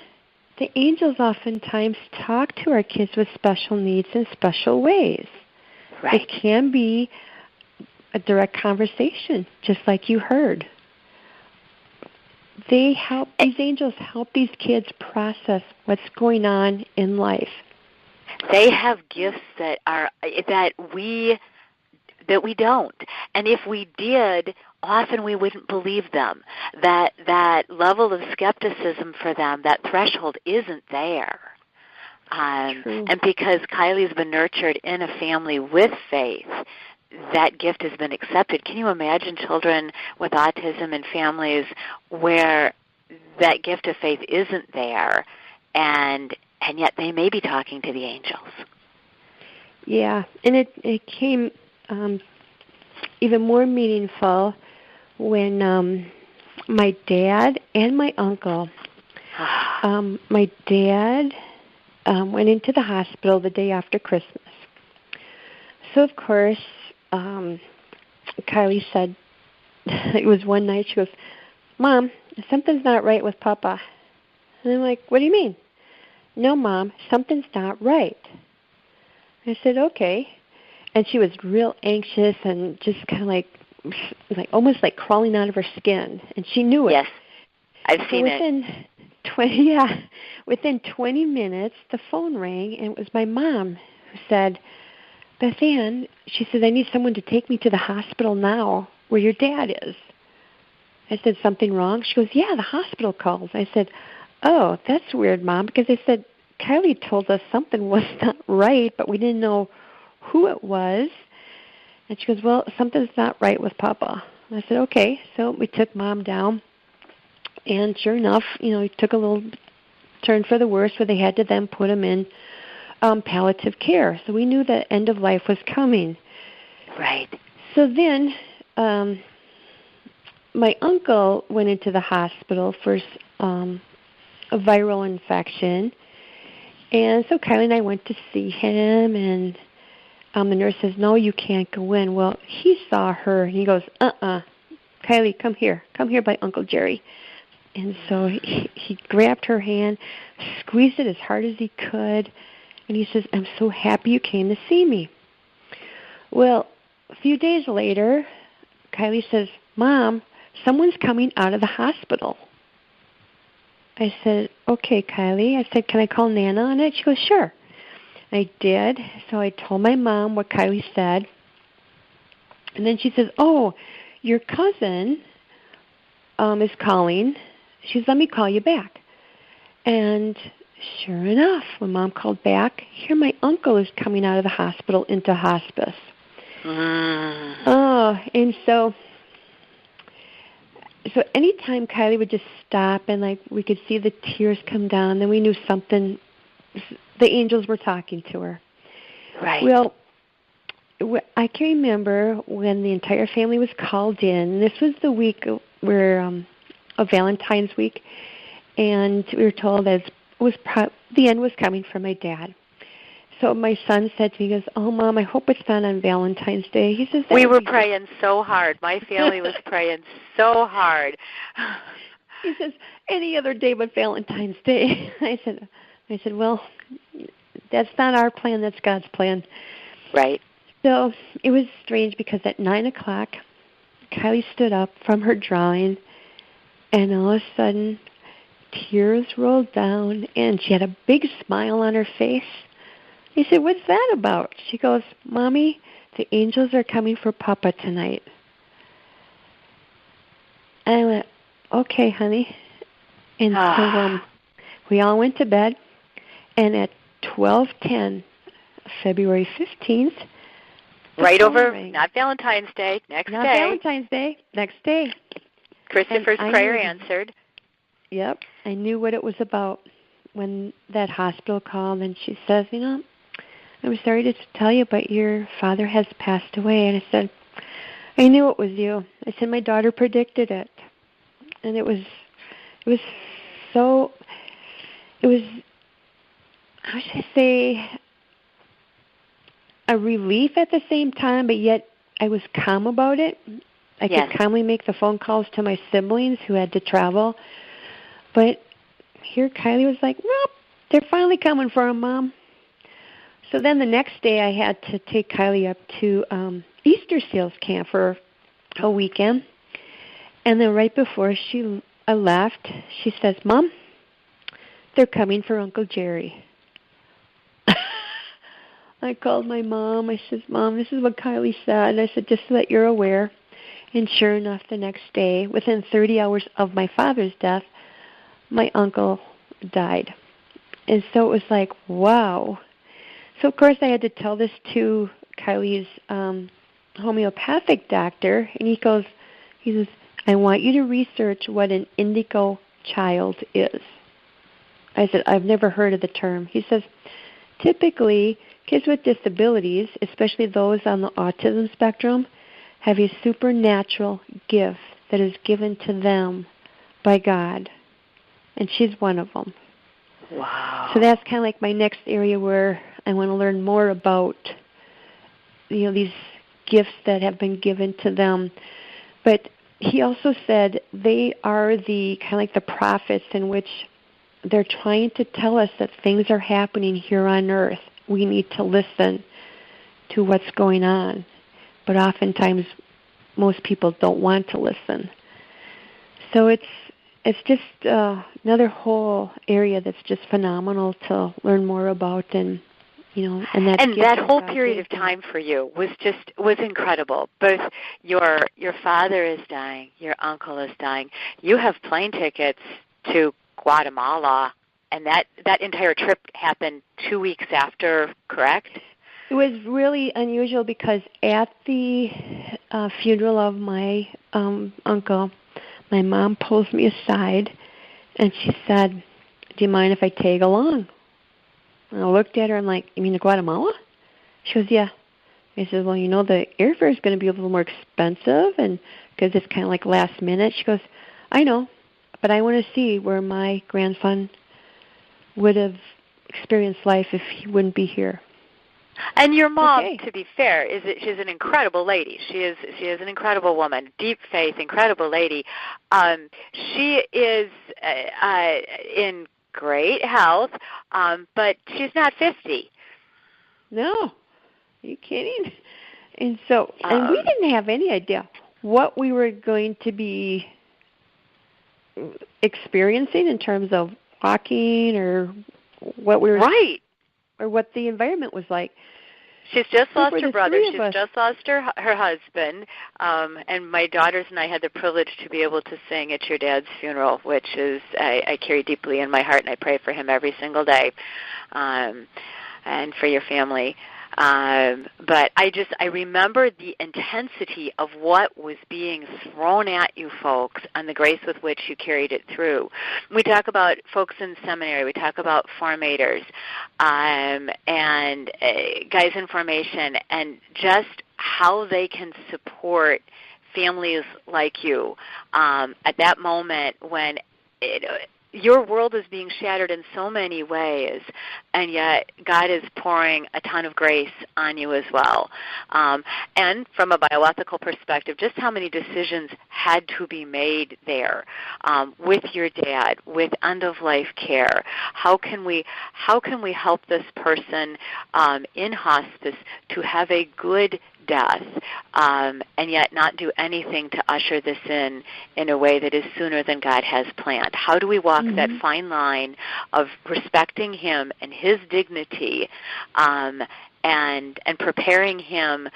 the angels oftentimes talk to our kids with special needs in special ways. Right. It can be a direct conversation, just like you heard. These angels help these kids process what's going on in life. They have gifts that we don't, and if we did, often we wouldn't believe them. That level of skepticism for them, that threshold, isn't there. And because Kylie's been nurtured in a family with faith, that gift has been accepted. Can you imagine children with autism in families where that gift of faith isn't there, and yet they may be talking to the angels? Yeah, and it came even more meaningful when my dad and my uncle, my dad went into the hospital the day after Christmas. So, of course, Kylie said, it was one night, she goes, Mom, something's not right with Papa. And I'm like, what do you mean? No, Mom, something's not right. I said, okay. And she was real anxious and just kind of like almost like crawling out of her skin. And she knew it. Yes, I've seen it. Within 20 minutes, the phone rang, and it was my mom who said, Bethann, she said, I need someone to take me to the hospital now where your dad is. I said, something wrong? She goes, yeah, the hospital called. I said, oh, that's weird, Mom, because I said, Kylie told us something was not right, but we didn't know who it was. And she goes, well, something's not right with Papa. I said, okay. So we took Mom down, and sure enough, it took a little turn for the worse where they had to then put him in palliative care. So we knew the end of life was coming. Right. So then my uncle went into the hospital for a viral infection. And so Kylie and I went to see him, and the nurse says, no, you can't go in. Well, he saw her, and he goes, Kylie, come here by Uncle Jerry. And so he grabbed her hand, squeezed it as hard as he could, and he says, I'm so happy you came to see me. Well, a few days later, Kylie says, Mom, someone's coming out of the hospital. I said, okay, Kylie. I said, can I call Nana on it? She goes, sure. I did. So I told my mom what Kylie said. And then she says, oh, your cousin is calling. She says, let me call you back. And sure enough, when Mom called back, here my uncle is coming out of the hospital into hospice. Oh, and so anytime Kylie would just stop and we could see the tears come down, then we knew something, the angels were talking to her. Right. Well, I can remember when the entire family was called in. This was the week where of Valentine's week, and we were told that the end was coming for my dad. So my son said to me, he goes, oh, Mom, I hope it's not on Valentine's Day. He says, we were praying so hard. My family was praying so hard. He says, any other day but Valentine's Day. I said, well, that's not our plan. That's God's plan. Right. So it was strange because at 9 o'clock, Kylie stood up from her drawing, and all of a sudden, tears rolled down, and she had a big smile on her face. He said, what's that about? She goes, Mommy, the angels are coming for Papa tonight. And I went, okay, honey. And so we all went to bed, and at 12:10, February 15th, right over, not Valentine's Day, next not day. Not Valentine's Day, next day. Christopher's prayer answered. Yep, I knew what it was about when that hospital called, and she says, I'm sorry to tell you, but your father has passed away. And I said, I knew it was you. I said, my daughter predicted it. And it was how should I say, a relief at the same time, but yet I was calm about it. I could calmly make the phone calls to my siblings who had to travel. But here Kylie was like, nope, they're finally coming for him, Mom. So then the next day I had to take Kylie up to Easter Sales Camp for a weekend. And then right before I left, she says, Mom, they're coming for Uncle Jerry. I called my mom. I said, Mom, this is what Kylie said. And I said, just so that you're aware. And sure enough, the next day, within 30 hours of my father's death, my uncle died. And so it was like, wow. So, of course, I had to tell this to Kylie's homeopathic doctor. And he says, I want you to research what an indigo child is. I said, I've never heard of the term. He says, typically, kids with disabilities, especially those on the autism spectrum, have a supernatural gift that is given to them by God. And she's one of them. Wow. So that's kind of like my next area where I want to learn more about, these gifts that have been given to them. But he also said they are the kind of like the prophets in which they're trying to tell us that things are happening here on earth. We need to listen to what's going on. But oftentimes, most people don't want to listen. So it's just another whole area that's just phenomenal to learn more about, and that whole period of time for you was incredible. Both your father is dying, your uncle is dying. You have plane tickets to Guatemala, and that entire trip happened 2 weeks after, correct? It was really unusual because at the funeral of my uncle, my mom pulls me aside, and she said, do you mind if I tag along? And I looked at her, I'm like, you mean to Guatemala? She goes, yeah. I said, well, the airfare is going to be a little more expensive, and because it's kind of like last minute. She goes, I know, but I want to see where my grandson would have experienced life if he wouldn't be here. And your mom, to be fair, she's an incredible lady. She is an incredible woman, deep faith, incredible lady. She is in great health, but she's not 50. No, are you kidding? And so, and we didn't have any idea what we were going to be experiencing in terms of walking or what we were or what the environment was like. She's just lost her brother. She's just lost her husband. And my daughters and I had the privilege to be able to sing at your dad's funeral, which is I carry deeply in my heart, and I pray for him every single day, and for your family. But I remember the intensity of what was being thrown at you folks and the grace with which you carried it through. We talk about folks in seminary. We talk about formators and guys in formation, and just how they can support families like you at that moment when your world is being shattered in so many ways, and yet God is pouring a ton of grace on you as well. And from a bioethical perspective, just how many decisions had to be made there with your dad, with end-of-life care. How can we help this person in hospice to have a good death, and yet not do anything to usher this in a way that is sooner than God has planned? How do we walk that fine line of respecting him and his dignity and preparing him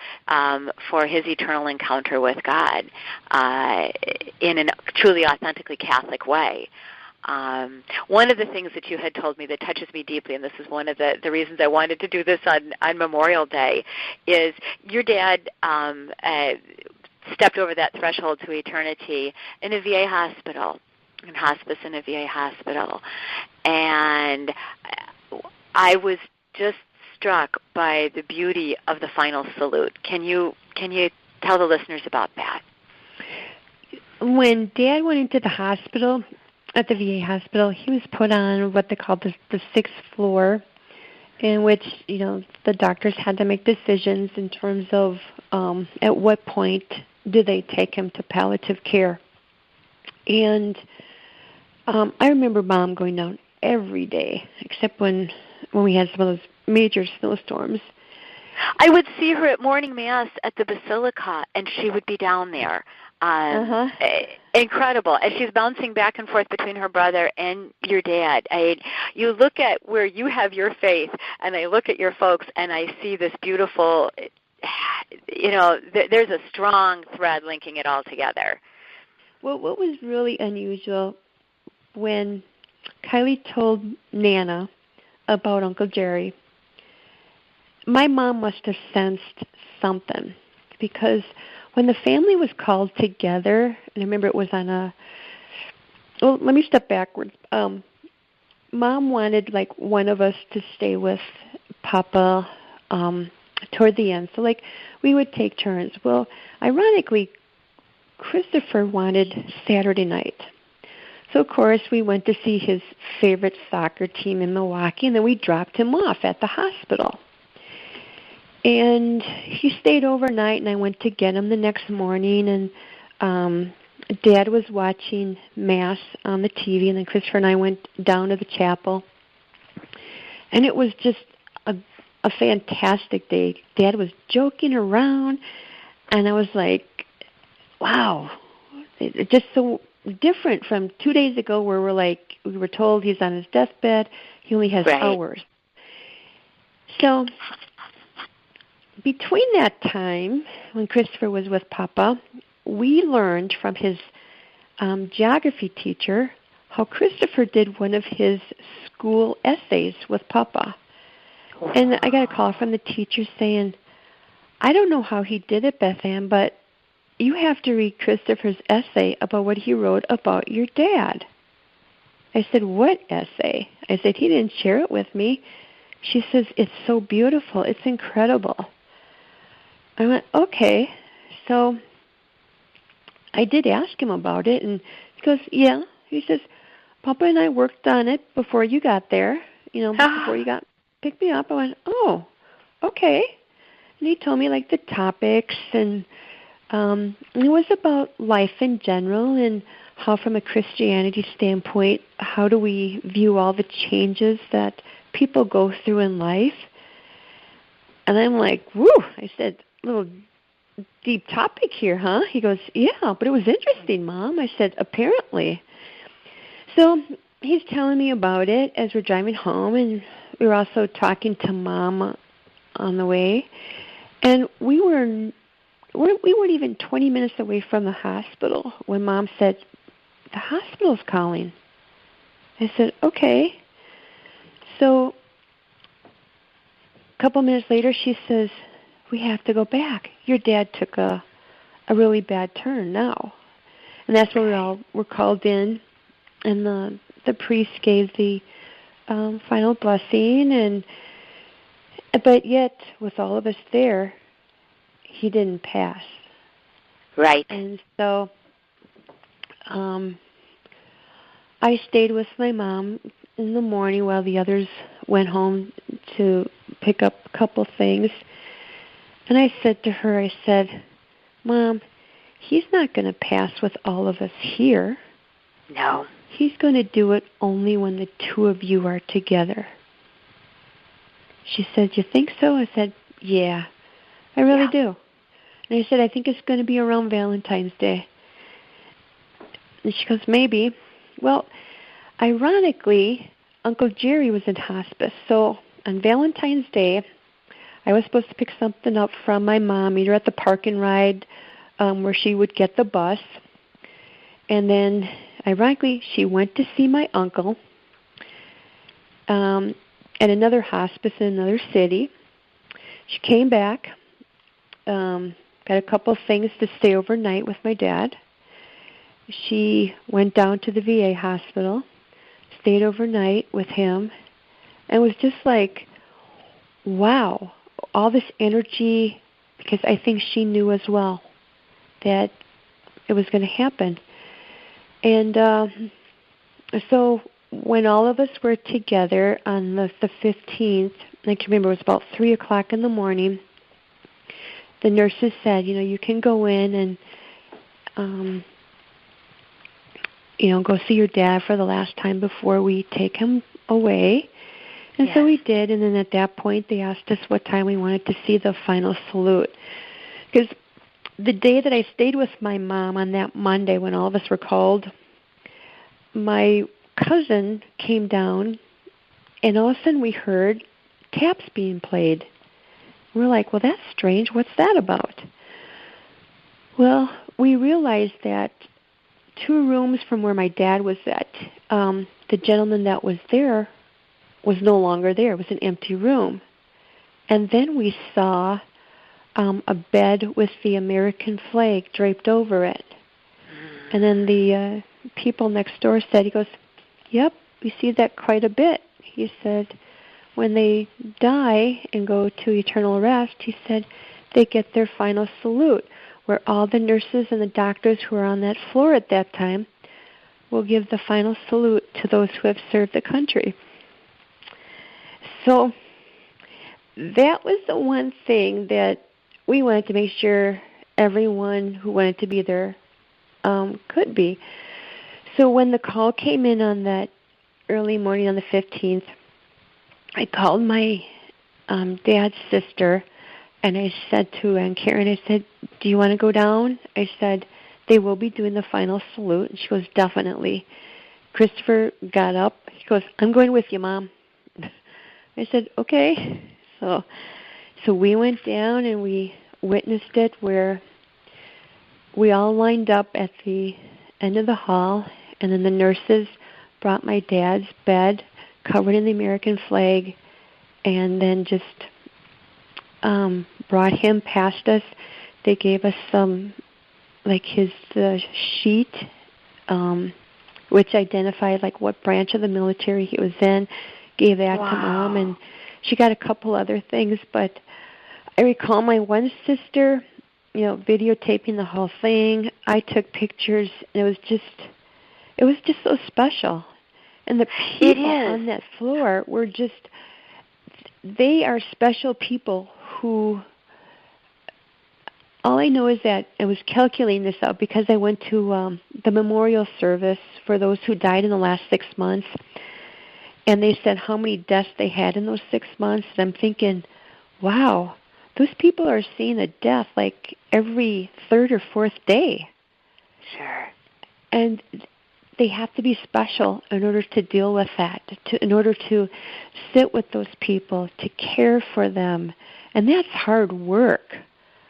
for his eternal encounter with God in a truly authentically Catholic way? One of the things that you had told me that touches me deeply, and this is one of the reasons I wanted to do this on Memorial Day, is your dad stepped over that threshold to eternity in a VA hospital, in hospice in a VA hospital. And I was just struck by the beauty of the final salute. Can you tell the listeners about that? When Dad went into the hospital, at the VA hospital, he was put on what they call the 6th floor in which, the doctors had to make decisions in terms of at what point do they take him to palliative care. And I remember Mom going down every day, except when we had some of those major snowstorms. I would see her at morning mass at the Basilica, and she would be down there. Incredible. As she's bouncing back and forth between her brother and your dad. You look at where you have your faith, and I look at your folks, and I see this beautiful, there's a strong thread linking it all together. Well, what was really unusual when Kylie told Nana about Uncle Jerry, my mom must have sensed something, because when the family was called together, and I remember it was let me step backwards. Mom wanted one of us to stay with Papa toward the end. So we would take turns. Well, ironically, Christopher wanted Saturday night. So, of course, we went to see his favorite soccer team in Milwaukee, and then we dropped him off at the hospital. And he stayed overnight, and I went to get him the next morning, and Dad was watching Mass on the TV, and then Christopher and I went down to the chapel. And it was just a fantastic day. Dad was joking around, and I was like, wow, it's just so different from 2 days ago where we were told he's on his deathbed, he only has hours. So between that time, when Christopher was with Papa, we learned from his geography teacher how Christopher did one of his school essays with Papa. And I got a call from the teacher saying, I don't know how he did it, Bethann, but you have to read Christopher's essay about what he wrote about your dad. I said, what essay? I said, he didn't share it with me. She says, it's so beautiful. It's incredible. I went, okay. So I did ask him about it, and he goes, yeah. He says, Papa and I worked on it before you got there, before you picked me up. I went, oh, okay. And he told me, the topics, and it was about life in general and how, from a Christianity standpoint, how do we view all the changes that people go through in life. And I'm like, woo, I said, little deep topic here, huh? He goes, yeah, but it was interesting, Mom. I said, apparently. So he's telling me about it as we're driving home, and we were also talking to Mom on the way. And we weren't even 20 minutes away from the hospital when Mom said, the hospital's calling. I said, okay. So a couple minutes later, she says, we have to go back. Your dad took a really bad turn now. And that's when we all were called in, and the priest gave the final blessing, but yet, with all of us there, he didn't pass. Right. And so I stayed with my mom in the morning while the others went home to pick up a couple things. And I said to her, I said, Mom, he's not going to pass with all of us here. No. He's going to do it only when the two of you are together. She said, you think so? I said, yeah, I really do. And I said, I think it's going to be around Valentine's Day. And she goes, maybe. Well, ironically, Uncle Jerry was in hospice. So on Valentine's Day, I was supposed to pick something up from my mom, either at the park and ride where she would get the bus. And then, ironically, she went to see my uncle at another hospice in another city. She came back, got a couple of things to stay overnight with my dad. She went down to the VA hospital, stayed overnight with him, and was just like, wow, all this energy, because I think she knew as well that it was going to happen. And so when all of us were together on the 15th, I can remember it was about 3 o'clock in the morning. The nurses said, you can go in and, go see your dad for the last time before we take him away. And so we did, and then at that point they asked us what time we wanted to see the final salute. Because the day that I stayed with my mom on that Monday when all of us were called, my cousin came down, and all of a sudden we heard taps being played. We're like, well, that's strange. What's that about? Well, we realized that 2 rooms from where my dad was at, the gentleman that was there was no longer there. It was an empty room. And then we saw a bed with the American flag draped over it. And then the people next door said, he goes, yep, we see that quite a bit. He said, when they die and go to eternal rest, he said, they get their final salute, where all the nurses and the doctors who are on that floor at that time will give the final salute to those who have served the country. So that was the one thing that we wanted to make sure everyone who wanted to be there could be. So when the call came in on that early morning on the 15th, I called my dad's sister, and I said to Aunt Karen, I said, do you want to go down? I said, they will be doing the final salute. And she goes, definitely. Christopher got up. He goes, I'm going with you, Mom. I said, okay. So we went down and we witnessed it, where we all lined up at the end of the hall, and then the nurses brought my dad's bed covered in the American flag, and then just brought him past us. They gave us some, like his sheet, which identified like what branch of the military he was in. Gave that to Mom, and she got a couple other things. But I recall my one sister, videotaping the whole thing. I took pictures, and it was just so special. And the people on that floor were just, they are special people who, all I know is that I was calculating this out because I went to the memorial service for those who died in the last 6 months, and they said how many deaths they had in those 6 months, and I'm thinking, wow, those people are seeing a death like every 3rd or 4th day. Sure. And they have to be special in order to deal with that, in order to sit with those people, to care for them. And that's hard work.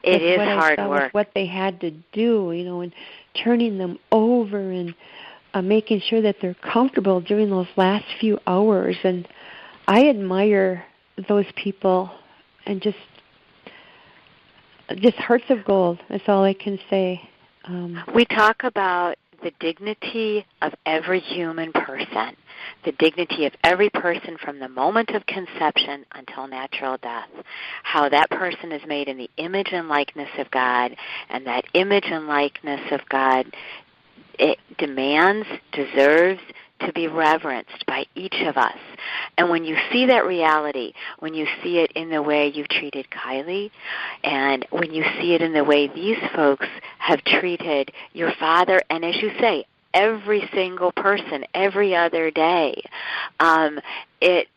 It is hard work. With what they had to do, and turning them over and making sure that they're comfortable during those last few hours. And I admire those people, and just hearts of gold. That's all I can say. We talk about the dignity of every human person, the dignity of every person from the moment of conception until natural death, how that person is made in the image and likeness of God, and that image and likeness of God, it demands, deserves to be reverenced by each of us. And when you see that reality, when you see it in the way you've treated Kylie, and when you see it in the way these folks have treated your father, and as you say, every single person, every other day, it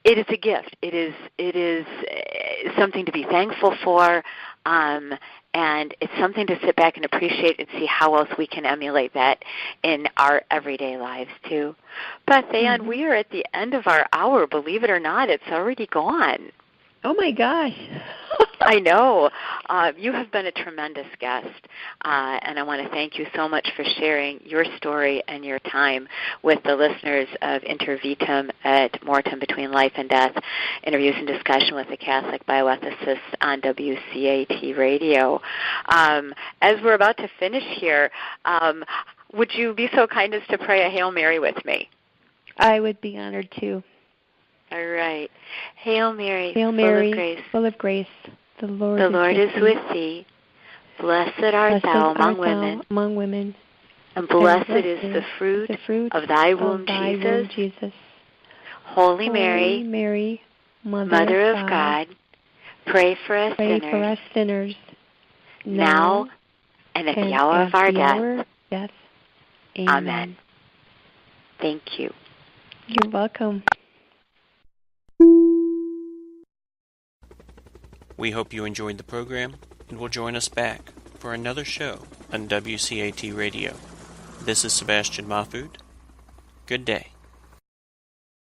is a gift. It is something to be thankful for, and it's something to sit back and appreciate and see how else we can emulate that in our everyday lives too. Bethann, we are at the end of our hour. Believe it or not, it's already gone. Oh my gosh. I know. You have been a tremendous guest, and I want to thank you so much for sharing your story and your time with the listeners of Inter Vitam at Mortem, Between Life and Death, interviews and discussion with a Catholic bioethicist on WCAT Radio. As we're about to finish here, would you be so kind as to pray a Hail Mary with me? I would be honored to. All right. Hail Mary, Hail Mary, full of grace. The Lord is with thee. Blessed art thou among women. And blessed is the fruit of thy womb, Jesus. Holy Holy Mary, Mother of God, pray for us pray sinners, for us sinners, now and at the hour of our death. Amen. Thank you. You're welcome. We hope you enjoyed the program and will join us back for another show on WCAT Radio. This is Sebastian Mahfood. Good day.